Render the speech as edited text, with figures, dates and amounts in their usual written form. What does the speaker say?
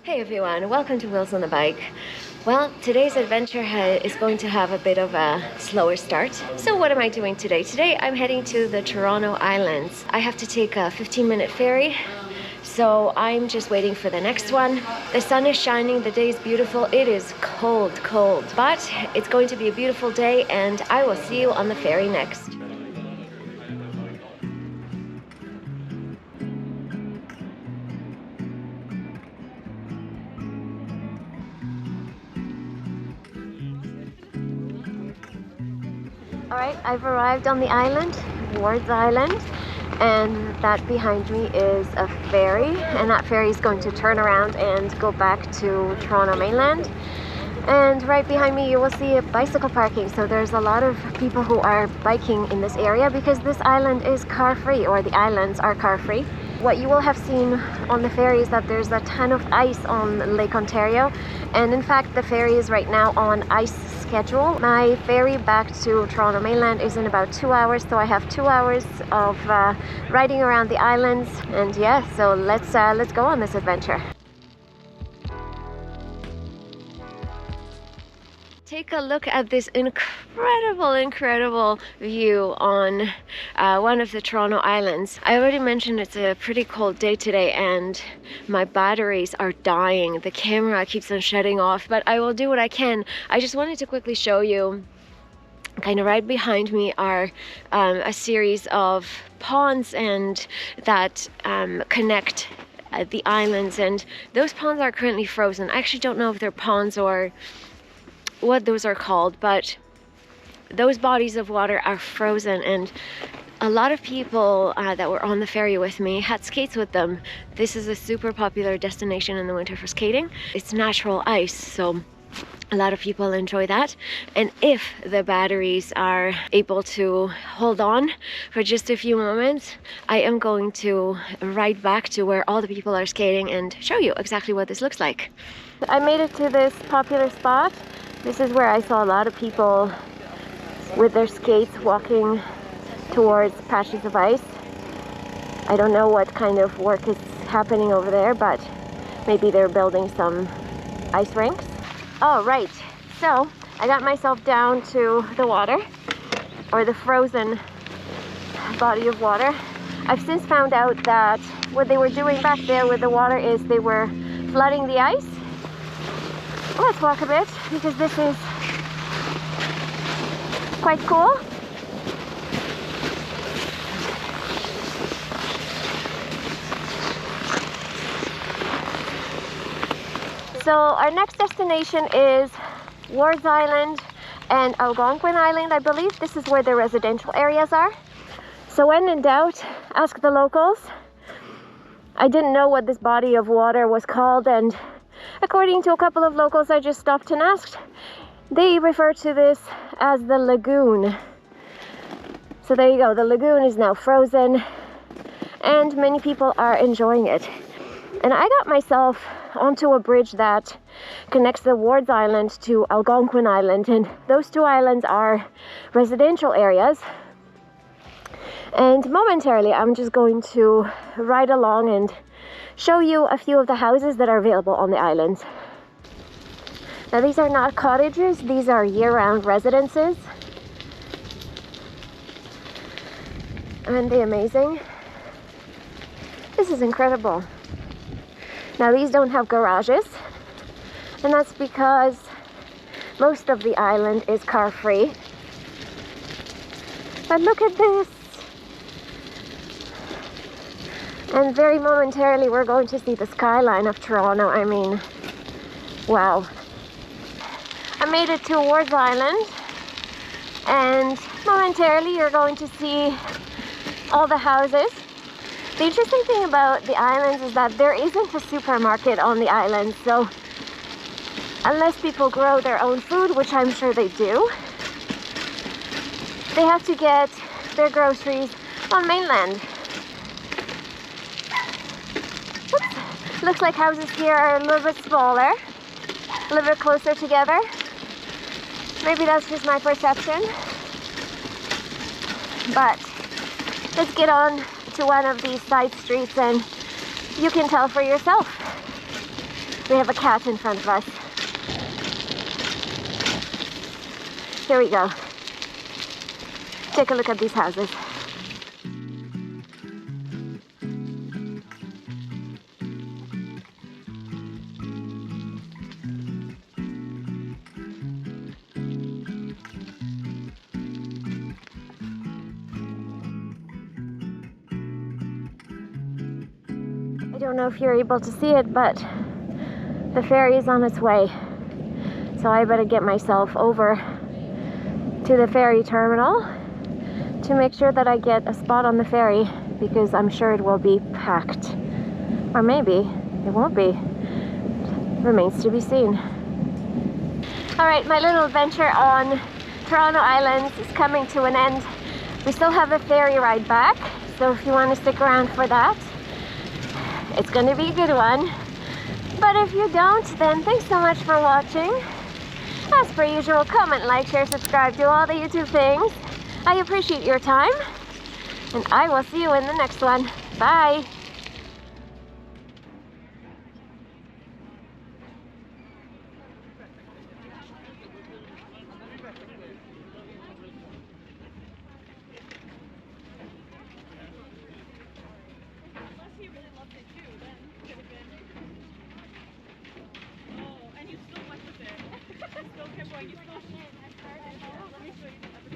Hey everyone, welcome to Wheels on the Bike. Well, today's adventure is going to have a bit of a slower start. So what am I doing today? Today I'm heading to the Toronto Islands. I have to take a 15-minute ferry, so I'm just waiting for the next one. The sun is shining, the day is beautiful. It is cold, but it's going to be a beautiful day, and I will see you on the ferry next. Alright, I've arrived on the island, Ward's Island, and that behind me is a ferry, and that ferry is going to turn around and go back to Toronto mainland. And right behind me you will see a bicycle parking, so there's a lot of people who are biking in this area because this island is car-free, or the islands are car-free. What you will have seen on the ferry is that there's a ton of ice on Lake Ontario, and in fact the ferry is right now on ice schedule. My ferry back to Toronto mainland is in about 2 hours, so I have 2 hours of riding around the islands, and yeah, so let's go on this adventure. Take a look at this incredible view on one of the Toronto Islands. I already mentioned it's a pretty cold day today and my batteries are dying. The camera keeps on shutting off, but I will do what I can. I just wanted to quickly show you, kind of right behind me are a series of ponds and that connect the islands, and those ponds are currently frozen. I actually don't know if they're ponds or what those are called, but those bodies of water are frozen, and a lot of people that were on the ferry with me had skates with them. This is a super popular destination in the winter for skating. It's natural ice, so a lot of people enjoy that. And if the batteries are able to hold on for just a few moments, I am going to ride back to where all the people are skating and show you exactly what this looks like. I made it to this popular spot. This is where I saw a lot of people with their skates walking towards patches of ice. I don't know what kind of work is happening over there, but maybe they're building some ice rinks. Oh, right. So I got myself down to the water, or the frozen body of water. I've since found out that what they were doing back there with the water is they were flooding the ice. Let's walk a bit, because this is quite cool. So our next destination is Ward's Island and Algonquin Island. I believe this is where the residential areas are. So when in doubt, ask the locals. I didn't know what this body of water was called, and according to a couple of locals I just stopped and asked, they refer to this as the Lagoon. So there you go, the lagoon is now frozen and many people are enjoying it. And I got myself onto a bridge that connects the Ward's Island to Algonquin Island, and those two islands are residential areas. And momentarily I'm just going to ride along and show you a few of the houses that are available on the islands. Now these are not cottages, these are year-round residences. Aren't they amazing? This is incredible. Now these don't have garages, and that's because most of the island is car-free. But look at this! And very momentarily we're going to see the skyline of Toronto. I mean, wow. I made it to Ward's Island, and momentarily you're going to see all the houses. The interesting thing about the islands is that there isn't a supermarket on the island, so unless people grow their own food, which I'm sure they do, they have to get their groceries on mainland. Oops. Looks like houses here are a little bit smaller, a little bit closer together. Maybe that's just my perception, but let's get on to one of these side streets and you can tell for yourself. We have a cat in front of us. Here we go. Take a look at these houses. I don't know if you're able to see it, but the ferry is on its way. So I better get myself over to the ferry terminal to make sure that I get a spot on the ferry, because I'm sure it will be packed. Or maybe it won't be. Remains to be seen. Alright, my little adventure on Toronto Islands is coming to an end. We still have a ferry ride back, so if you want to stick around for that, it's going to be a good one. But if you don't, then thanks so much for watching. As per usual, comment, like, share, subscribe, do all the YouTube things. I appreciate your time, and I will see you in the next one. Bye! And you still went with it. Still kept going. You still. Let me show you.